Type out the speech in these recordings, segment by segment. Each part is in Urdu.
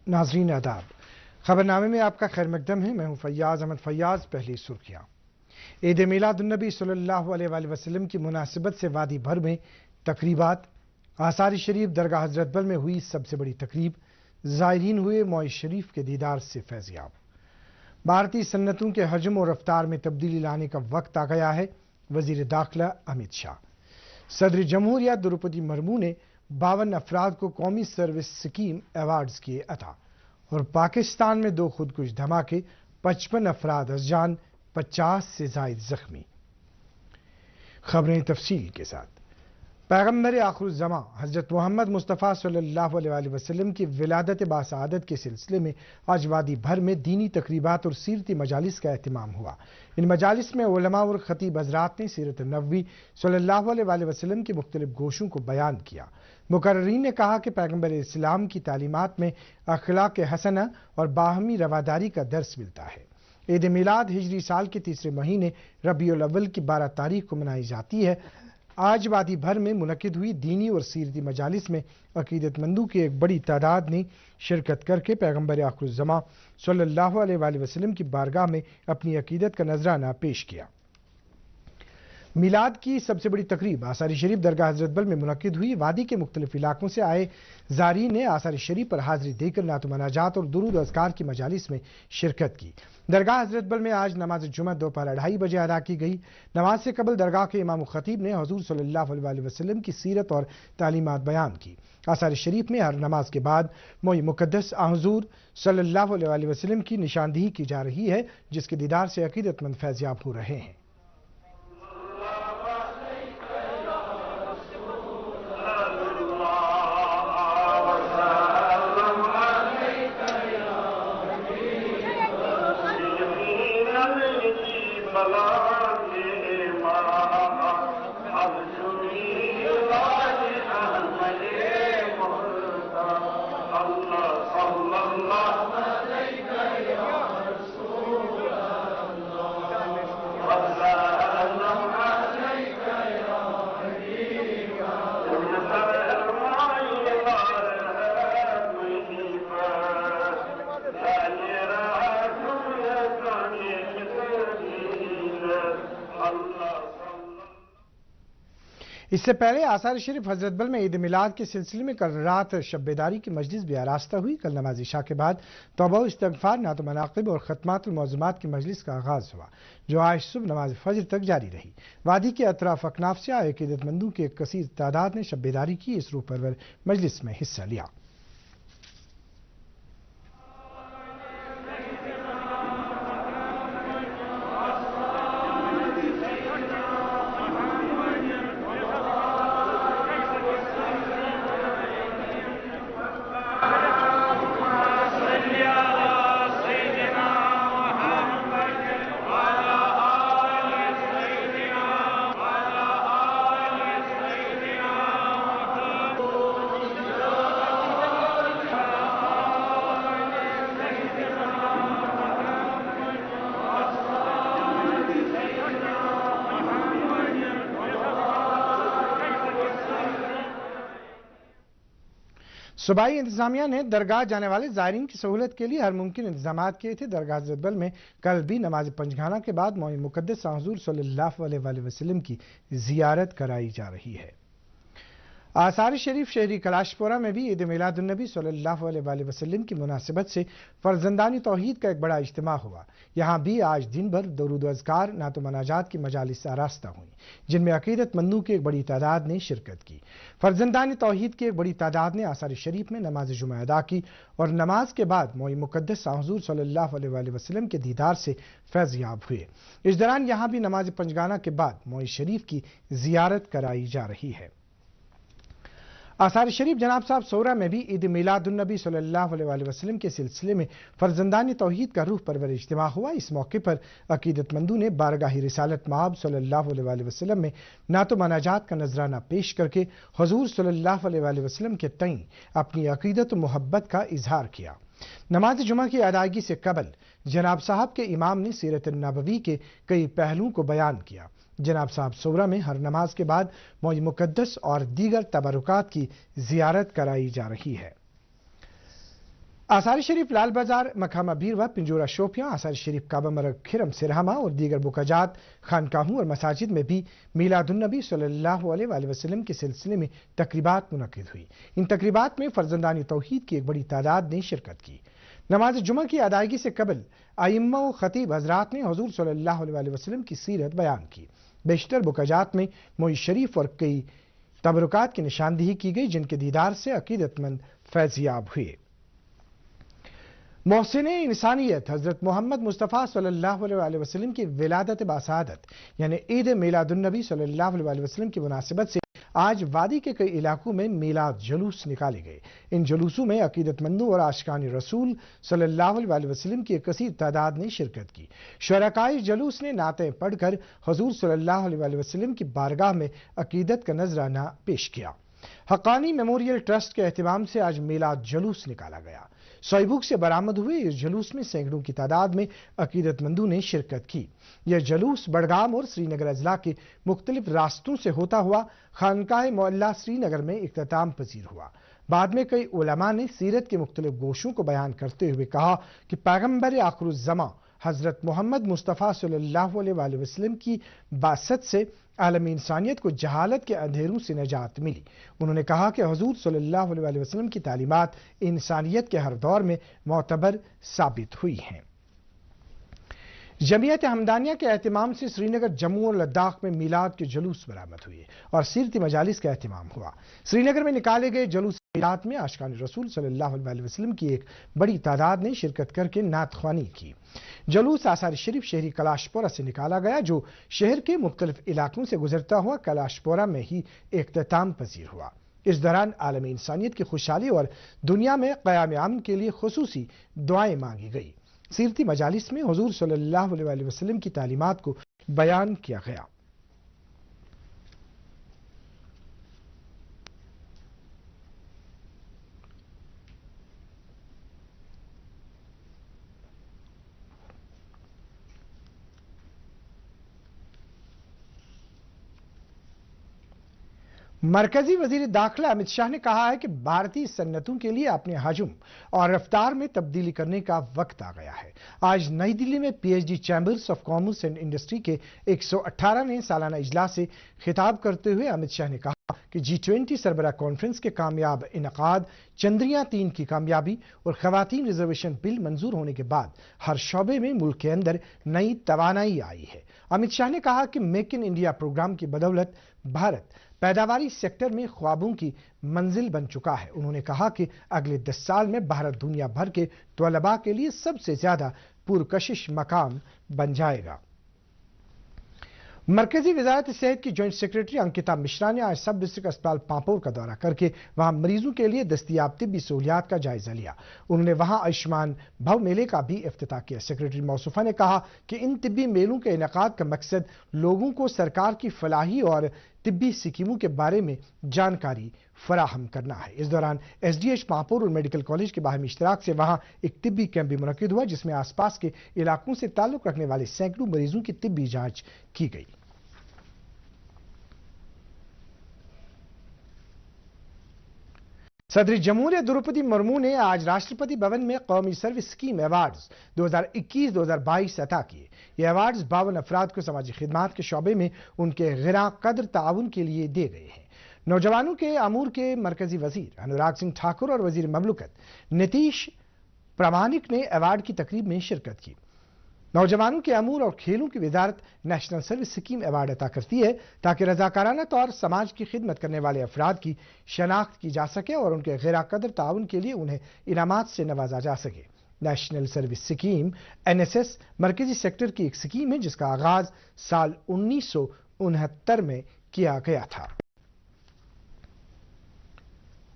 ناظرین آداب، خبرنامے میں آپ کا خیر مقدم ہے۔ میں ہوں فیاض احمد فیاض۔ پہلی سرخیاں۔ عید میلاد النبی صلی اللہ علیہ وآلہ وسلم کی مناسبت سے وادی بھر میں تقریبات۔ آثار شریف درگاہ حضرت بل میں ہوئی سب سے بڑی تقریب، زائرین ہوئے موئے شریف کے دیدار سے فیضیاب۔ بھارتی سنتوں کے حجم و رفتار میں تبدیلی لانے کا وقت آ گیا ہے، وزیر داخلہ امت شاہ۔ صدر جمہوریہ دروپدی مرمو نے 52 افراد کو قومی سروس سکیم ایوارڈز کیے عطا، اور پاکستان میں 2 خودکش دھماکے، 55 افراد از جان، 50 سے زائد زخمی۔ خبریں تفصیل کے ساتھ۔ پیغمبر آخر الزماں حضرت محمد مصطفیٰ صلی اللہ علیہ وآلہ وسلم کی ولادت باسعادت کے سلسلے میں آج وادی بھر میں دینی تقریبات اور سیرتی مجالس کا اہتمام ہوا۔ ان مجالس میں علماء اور خطیب حضرات نے سیرت نبوی صلی اللہ علیہ وآلہ وسلم کے مختلف گوشوں کو بیان کیا۔ مقررین نے کہا کہ پیغمبر اسلام کی تعلیمات میں اخلاق حسنہ اور باہمی رواداری کا درس ملتا ہے۔ عید میلاد ہجری سال کے تیسرے مہینے ربیع الاول کی 12 تاریخ کو منائی جاتی ہے۔ آج وادی بھر میں منعقد ہوئی دینی اور سیرتی مجالس میں عقیدت مندوں کی ایک بڑی تعداد نے شرکت کر کے پیغمبر آخر الزماں صلی اللہ علیہ وآلہ وسلم کی بارگاہ میں اپنی عقیدت کا نذرانہ پیش کیا۔ میلاد کی سب سے بڑی تقریب آثار شریف درگاہ حضرت بل میں منعقد ہوئی۔ وادی کے مختلف علاقوں سے آئے زائرین نے آثار شریف پر حاضری دے کر نعت و مناجات اور درود و اذکار کی مجالس میں شرکت کی۔ درگاہ حضرت بل میں آج نماز جمعہ دوپہر 2:30 بجے ادا کی گئی۔ نماز سے قبل درگاہ کے امام و خطیب نے حضور صلی اللہ علیہ وآلہ وسلم کی سیرت اور تعلیمات بیان کی۔ آثار شریف میں ہر نماز کے بعد موئے مقدس حضور صلی اللہ علیہ وآلہ وسلم کی نشاندہی کی جا رہی ہے، جس کے دیدار سے عقیدت مند فیضیاب ہو رہے ہیں۔ اس سے پہلے آثار شریف حضرت بل میں عید میلاد کے سلسلے میں کل رات شب بیداری کی مجلس بھی آراستہ ہوئی۔ کل نماز عشاء کے بعد توبہ و استغفار، نعت و مناقب اور ختمات المعظمات کی مجلس کا آغاز ہوا، جو آج صبح نماز فجر تک جاری رہی۔ وادی کے اطراف اکناف سے آئے عقیدت مندوں کی ایک کثیر تعداد نے شب بیداری کی اس روح پرور مجلس میں حصہ لیا۔ صوبائی انتظامیہ نے درگاہ جانے والے زائرین کی سہولت کے لیے ہر ممکن انتظامات کیے تھے۔ درگاہ حضرت بل میں کل بھی نماز پنجگانہ کے بعد موئے مقدس حضور صلی اللہ علیہ وآلہ وسلم کی زیارت کرائی جا رہی ہے۔ آثار شریف شہری کلاشپورہ میں بھی عید میلاد النبی صلی اللہ علیہ وآلہ وسلم کی مناسبت سے فرزندان توحید کا ایک بڑا اجتماع ہوا۔ یہاں بھی آج دن بھر درود و اذکار، نعت و مناجات کی مجالس آراستہ ہوئیں، جن میں عقیدت مندوں کی ایک بڑی تعداد نے شرکت کی۔ فرزندان توحید کی ایک بڑی تعداد نے آثار شریف میں نماز جمعہ ادا کی اور نماز کے بعد موئے مقدس حضور صلی اللہ علیہ وآلہ وسلم کے دیدار سے فیضیاب ہوئے۔ اس دوران یہاں بھی نماز پنجگانہ کے بعد موئے شریف کی زیارت کرائی جا رہی ہے۔ آثار شریف جناب صاحب سورہ میں بھی عید میلاد النبی صلی اللہ علیہ وآلہ وسلم کے سلسلے میں فرزندان توحید کا روح پرور اجتماع ہوا۔ اس موقع پر عقیدت مندوں نے بارگاہ رسالت مآب صلی اللہ علیہ وآلہ وسلم میں نعت و مناجات کا نذرانہ پیش کر کے حضور صلی اللہ علیہ وآلہ وسلم کے تئیں اپنی عقیدت و محبت کا اظہار کیا۔ نماز جمعہ کی ادائیگی سے قبل جناب صاحب کے امام نے سیرت نبوی کے کئی پہلوؤں کو بیان کیا۔ جناب صاحب سورہ میں ہر نماز کے بعد موئے مقدس اور دیگر تبرکات کی زیارت کرائی جا رہی ہے۔ آثار شریف لال بازار مقامہ بیروا پنجورہ شوپیاں آثار شریف کعبہ مرگ کھرم سرہما اور دیگر بکاجات خانقاہوں اور مساجد میں بھی میلاد النبی صلی اللہ علیہ وآلہ وسلم کے سلسلے میں تقریبات منعقد ہوئی۔ ان تقریبات میں فرزندان توحید کی ایک بڑی تعداد نے شرکت کی۔ نماز جمعہ کی ادائیگی سے قبل ائمہ و خطیب حضرات نے حضور صلی اللہ علیہ وآلہ وسلم کی سیرت بیان کی۔ بیشتر بکاجات میں موئی شریف اور کئی تبرکات کی نشاندہی کی گئی، جن کے دیدار سے عقیدت مند فیض یاب ہوئے۔ محسن انسانیت حضرت محمد مصطفیٰ صلی اللہ علیہ وآلہ وسلم کی ولادت باسعادت یعنی عید میلاد النبی صلی اللہ علیہ وآلہ وسلم کی مناسبت سے آج وادی کے کئی علاقوں میں میلاد جلوس نکالے گئے۔ ان جلوسوں میں عقیدت مندوں اور عاشقان رسول صلی اللہ علیہ وآلہ وسلم کی ایک کثیر تعداد نے شرکت کی۔ شرکائے جلوس نے نعتیں پڑھ کر حضور صلی اللہ علیہ وآلہ وسلم کی بارگاہ میں عقیدت کا نذرانہ پیش کیا۔ حقانی میموریل ٹرسٹ کے اہتمام سے آج میلاد جلوس نکالا گیا۔ سوئیبوک سے برآمد ہوئے اس جلوس میں سینکڑوں کی تعداد میں عقیدت مندوں نے شرکت کی۔ یہ جلوس بڑگام اور سری نگر اضلاع کے مختلف راستوں سے ہوتا ہوا خانقاہ معلیٰ سری نگر میں اختتام پذیر ہوا۔ بعد میں کئی علماء نے سیرت کے مختلف گوشوں کو بیان کرتے ہوئے کہا کہ پیغمبر آخر الزماں حضرت محمد مصطفیٰ صلی اللہ علیہ وآلہ وسلم کی بعثت سے عالم انسانیت کو جہالت کے اندھیروں سے نجات ملی۔ انہوں نے کہا کہ حضور صلی اللہ علیہ وآلہ وسلم کی تعلیمات انسانیت کے ہر دور میں معتبر ثابت ہوئی ہیں۔ جمعیت حمدانیہ کے اہتمام سے سری نگر، جموں اور لداخ میں میلاد کے جلوس برآمد ہوئے اور سیرتی مجالس کا اہتمام ہوا۔ سری نگر میں نکالے گئے جلوس میلاد میں عاشقان رسول صلی اللہ علیہ وسلم کی ایک بڑی تعداد نے شرکت کر کے نعت خوانی کی۔ جلوس آثار شریف شہری کلاش پورہ سے نکالا گیا، جو شہر کے مختلف علاقوں سے گزرتا ہوا کلاش پورہ میں ہی اختتام پذیر ہوا۔ اس دوران عالم انسانیت کی خوشحالی اور دنیا میں قیام امن کے لیے خصوصی دعائیں مانگی گئی۔ سیرتی مجالس میں حضور صلی اللہ علیہ وآلہ وسلم کی تعلیمات کو بیان کیا گیا۔ مرکزی وزیر داخلہ امت شاہ نے کہا ہے کہ بھارتی صنعتوں کے لیے اپنے حجم اور رفتار میں تبدیلی کرنے کا وقت آ گیا ہے۔ آج نئی دلی میں P H D chambers of commerce and industry کے 118ویں سالانہ اجلاس سے خطاب کرتے ہوئے امت شاہ نے کہا کہ G20 سربراہ کانفرنس کے کامیاب انعقاد، چندریان-3 کی کامیابی اور خواتین ریزرویشن بل منظور ہونے کے بعد ہر شعبے میں ملک کے اندر نئی توانائی آئی ہے۔ امت شاہ نے کہا کہ میک ان انڈیا پروگرام کی بدولت بھارت پیداواری سیکٹر میں خوابوں کی منزل بن چکا ہے۔ انہوں نے کہا کہ اگلے 10 سال میں بھارت دنیا بھر کے طلباء کے لیے سب سے زیادہ پرکشش مقام بن جائے گا۔ مرکزی وزارت صحت کی جوائنٹ سیکرٹری انکتا مشرا نے آج سب ڈسٹرکٹ اسپتال پامپور کا دورہ کر کے وہاں مریضوں کے لیے دستیاب طبی سہولیات کا جائزہ لیا۔ انہوں نے وہاں آیوشمان بھو میلے کا بھی افتتاح کیا۔ سیکرٹری موصوفہ نے کہا کہ ان طبی میلوں کے انعقاد کا مقصد لوگوں کو سرکار کی فلاحی اور طبی اسکیموں کے بارے میں جانکاری فراہم کرنا ہے۔ اس دوران ایس ڈی ایچ پامپور اور میڈیکل کالج کے باہمی اشتراک سے وہاں ایک طبی کیمپ بھی منعقد ہوا، جس میں آس پاس کے علاقوں سے تعلق رکھنے والے سینکڑوں مریضوں کی طبی جانچ کی گئی۔ صدر جمہوریہ دروپدی مرمو نے آج راشٹرپتی بھون میں قومی سروس اسکیم ایوارڈز 2021-2022 عطا کیے۔ یہ ایوارڈز 52 افراد کو سماجی خدمات کے شعبے میں ان کے گراں قدر تعاون کے لیے دے گئے ہیں۔ نوجوانوں کے امور کے مرکزی وزیر انوراگ سنگھ ٹھاکر اور وزیر مملکت نتیش پرامانک نے ایوارڈ کی تقریب میں شرکت کی۔ نوجوانوں کے امور اور کھیلوں کی وزارت نیشنل سروس اسکیم ایوارڈ عطا کرتی ہے تاکہ رضاکارانہ طور سماج کی خدمت کرنے والے افراد کی شناخت کی جا سکے اور ان کے گراں قدر تعاون کے لیے انہیں انعامات سے نوازا جا سکے۔ نیشنل سروس اسکیم NSS مرکزی سیکٹر کی ایک اسکیم ہے جس کا آغاز سال 1969 میں کیا گیا تھا۔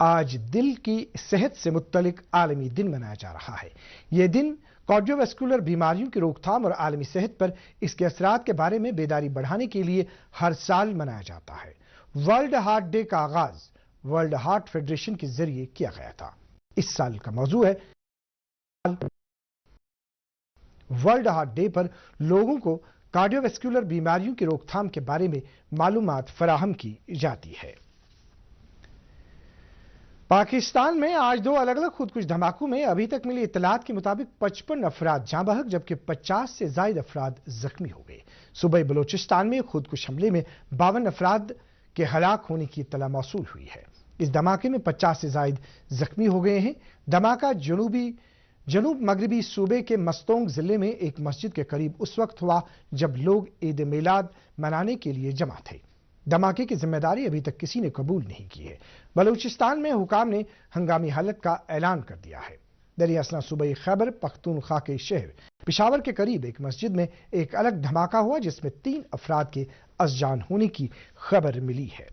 آج دل کی صحت سے متعلق عالمی دن منایا جا رہا ہے۔ یہ دن کارڈیو ویسکولر بیماریوں کی روک تھام اور عالمی صحت پر اس کے اثرات کے بارے میں بیداری بڑھانے کے لیے ہر سال منایا جاتا ہے۔ ورلڈ ہارٹ ڈے کا آغاز ورلڈ ہارٹ فیڈریشن کے ذریعے کیا گیا تھا۔ اس سال کا موضوع ہے ورلڈ ہارٹ ڈے پر لوگوں کو کارڈیو ویسکولر بیماریوں کی روک تھام کے بارے میں معلومات فراہم کی جاتی ہے۔ پاکستان میں آج دو الگ الگ خودکش دھماکوں میں ابھی تک ملی اطلاعات کے مطابق 55 افراد جاں بحق جبکہ 50 سے زائد افراد زخمی ہو گئے۔ صوبہ بلوچستان میں خودکش حملے میں 52 افراد کے ہلاک ہونے کی اطلاع موصول ہوئی ہے۔ اس دھماکے میں 50 سے زائد زخمی ہو گئے ہیں۔ دھماکہ جنوب مغربی صوبے کے مستونگ ضلع میں ایک مسجد کے قریب اس وقت ہوا جب لوگ عید میلاد منانے کے لیے جمع تھے۔ دھماکے کی ذمہ داری ابھی تک کسی نے قبول نہیں کی ہے۔ بلوچستان میں حکام نے ہنگامی حالت کا اعلان کر دیا ہے۔ دریں اثنا صوبہ خیبر پختونخوا کے شہر پشاور کے قریب ایک مسجد میں ایک الگ دھماکہ ہوا جس میں 3 افراد کے از جان ہونے کی خبر ملی ہے۔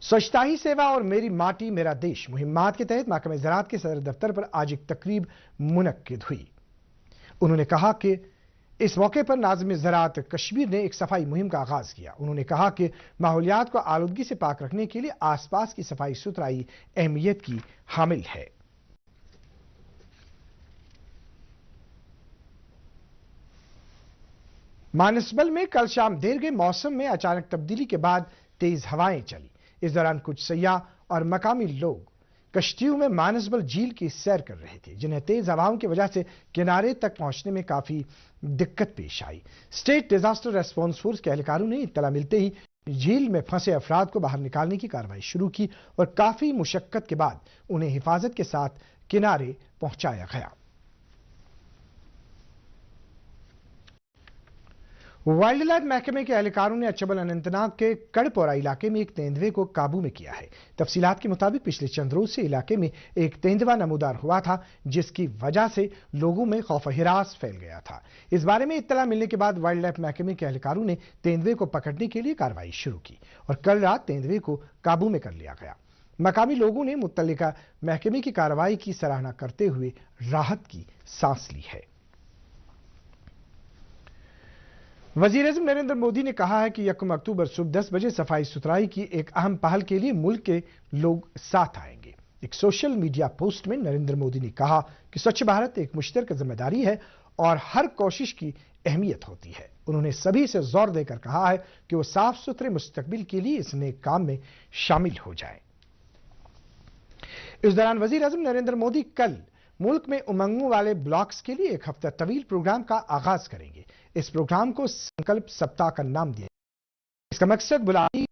سوچھتا ہی سیوا اور میری ماٹی میرا دیش مہمات کے تحت محکمہ زراعت کے صدر دفتر پر آج ایک تقریب منعقد ہوئی۔ انہوں نے کہا کہ اس موقع پر ناظم زراعت کشمیر نے ایک صفائی مہم کا آغاز کیا۔ انہوں نے کہا کہ ماحولیات کو آلودگی سے پاک رکھنے کے لیے آس پاس کی صفائی ستھرائی اہمیت کی حامل ہے۔ مانسبل میں کل شام دیر گئے موسم میں اچانک تبدیلی کے بعد تیز ہوائیں چلی۔ اس دوران کچھ سیاح اور مقامی لوگ کشتیوں میں مانسبل جھیل کی سیر کر رہے تھے جنہیں تیز ہواؤں کی وجہ سے کنارے تک پہنچنے میں کافی دقت پیش آئی۔ اسٹیٹ ڈیزاسٹر ریسپانس فورس کے اہلکاروں نے اطلاع ملتے ہی جھیل میں پھنسے افراد کو باہر نکالنے کی کارروائی شروع کی اور کافی مشقت کے بعد انہیں حفاظت کے ساتھ کنارے پہنچایا گیا۔ وائلڈ لائف محکمے کے اہلکاروں نے اچھبل اننت ناگ کے کڑپورہ علاقے میں ایک تیندوے کو قابو میں کیا ہے۔ تفصیلات کے مطابق پچھلے چند روز سے علاقے میں ایک تیندوا نمودار ہوا تھا جس کی وجہ سے لوگوں میں خوف و ہراس پھیل گیا تھا۔ اس بارے میں اطلاع ملنے کے بعد وائلڈ لائف محکمے کے اہلکاروں نے تیندوے کو پکڑنے کے لیے کارروائی شروع کی اور کل رات تیندوے کو قابو میں کر لیا گیا۔ مقامی لوگوں نے متعلقہ محکمے کی کارروائی کی سراہنا کرتے ہوئے راحت کی سانس لی ہے۔ وزیر اعظم نریندر مودی نے کہا ہے کہ 1 اکتوبر صبح 10 بجے صفائی ستھرائی کی ایک اہم پہل کے لیے ملک کے لوگ ساتھ آئیں گے۔ ایک سوشل میڈیا پوسٹ میں نریندر مودی نے کہا کہ سوچھ بھارت ایک مشترکہ ذمہ داری ہے اور ہر کوشش کی اہمیت ہوتی ہے۔ انہوں نے سبھی سے زور دے کر کہا ہے کہ وہ صاف ستھرے مستقبل کے لیے اس نیک کام میں شامل ہو جائیں۔ اس دوران وزیر اعظم نریندر مودی کل ملک میں امنگوں والے بلاکس کے لیے ایک ہفتہ طویل پروگرام کا آغاز کریں گے۔ اس پروگرام کو سنکلپ سپتاہ کا نام دیا ہے۔ اس کا مقصد بلائی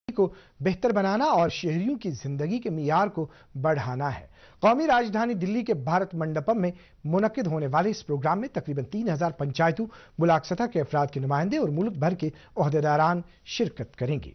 کو بہتر بنانا اور شہریوں کی زندگی کے معیار کو بڑھانا ہے۔ قومی راجدھانی دلی کے بھارت منڈپم میں منعقد ہونے والے اس پروگرام میں تقریباً 3000 پنچایتوں، بلاک سطح کے افراد کے نمائندے اور ملک بھر کے عہدیداران شرکت کریں گے۔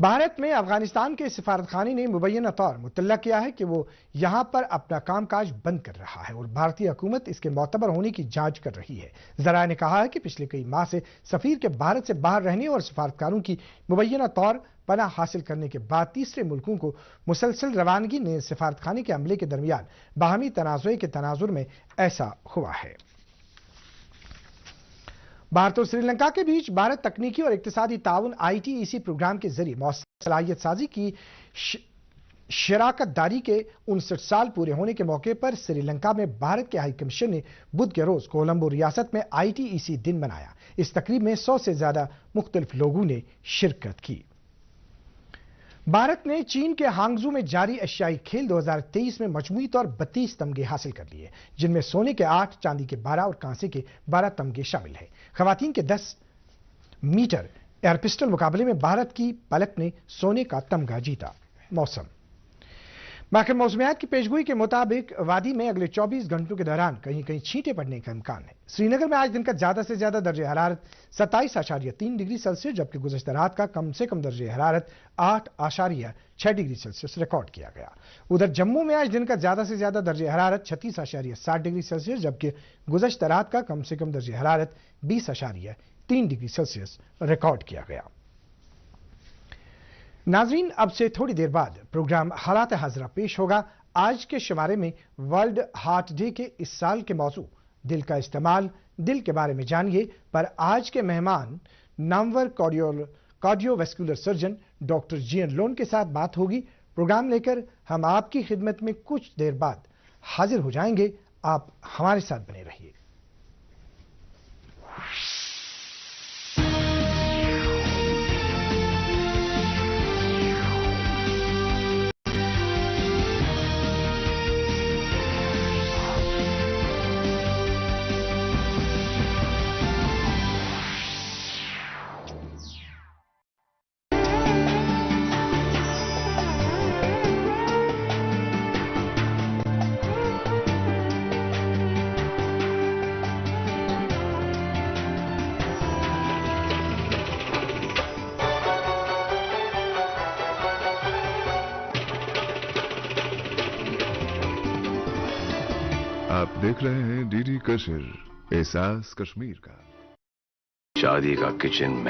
بھارت میں افغانستان کے سفارت خانے نے مبینہ طور مطلع کیا ہے کہ وہ یہاں پر اپنا کام کاج بند کر رہا ہے اور بھارتی حکومت اس کے معتبر ہونے کی جانچ کر رہی ہے۔ ذرائع نے کہا ہے کہ پچھلے کئی ماہ سے سفیر کے بھارت سے باہر رہنے اور سفارتکاروں کی مبینہ طور پناہ حاصل کرنے کے بعد تیسرے ملکوں کو مسلسل روانگی نے سفارت خانے کے عملے کے درمیان باہمی تنازع کے تناظر میں ایسا ہوا ہے۔ بھارت اور سری لنکا کے بیچ بھارت تکنیکی اور اقتصادی تعاون ITEC پروگرام کے ذریعے مؤثر صلاحیت سازی کی شراکت داری کے 59 سال پورے ہونے کے موقع پر سری لنکا میں بھارت کے ہائی کمیشن نے بدھ کے روز کولمبو ریاست میں ITEC دن منایا۔ اس تقریب میں 100 سے زیادہ مختلف لوگوں نے شرکت کی۔ بھارت نے چین کے ہانگزو میں جاری ایشیائی کھیل 2023 میں مجموعی طور 32 تمغے حاصل کر لیے جن میں سونے کے 8، چاندی کے 12 اور کانسے کے 12 تمغے شامل ہیں۔ خواتین کے 10 میٹر ایئر پسٹل مقابلے میں بھارت کی پلک نے سونے کا تمغہ جیتا۔ موسم محکمہ موسمیات کی پیشگوئی کے مطابق وادی میں اگلے 24 گھنٹوں کے دوران کہیں کہیں چھینٹیں پڑنے کا امکان ہے۔ سری نگر میں آج دن کا زیادہ سے زیادہ درجہ حرارت 27.3 ڈگری سیلسیس جبکہ گزشتہ رات کا کم سے کم درجہ حرارت 8.6 ڈگری سیلسیس ریکارڈ کیا گیا۔ ادھر جموں میں آج دن کا زیادہ سے زیادہ درجہ حرارت 36.7 ڈگری سیلسیس جبکہ گزشتہ رات کا کم سے کم درجہ حرارت 20.3 ڈگری سیلسیس ریکارڈ کیا گیا۔ ناظرین، اب سے تھوڑی دیر بعد پروگرام حالات حاضرہ پیش ہوگا۔ آج کے شمارے میں ورلڈ ہارٹ ڈے کے اس سال کے موضوع دل کا استعمال، دل کے بارے میں جانیے پر آج کے مہمان نامور cardio vascular surgeon doctor GN loan کے ساتھ بات ہوگی۔ پروگرام لے کر ہم آپ کی خدمت میں کچھ دیر بعد حاضر ہو جائیں گے۔ آپ ہمارے ساتھ بنے رہیے۔ آپ دیکھ رہے ہیں ڈی ڈی کشر، احساس کشمیر کا۔ شادی کا کچن میں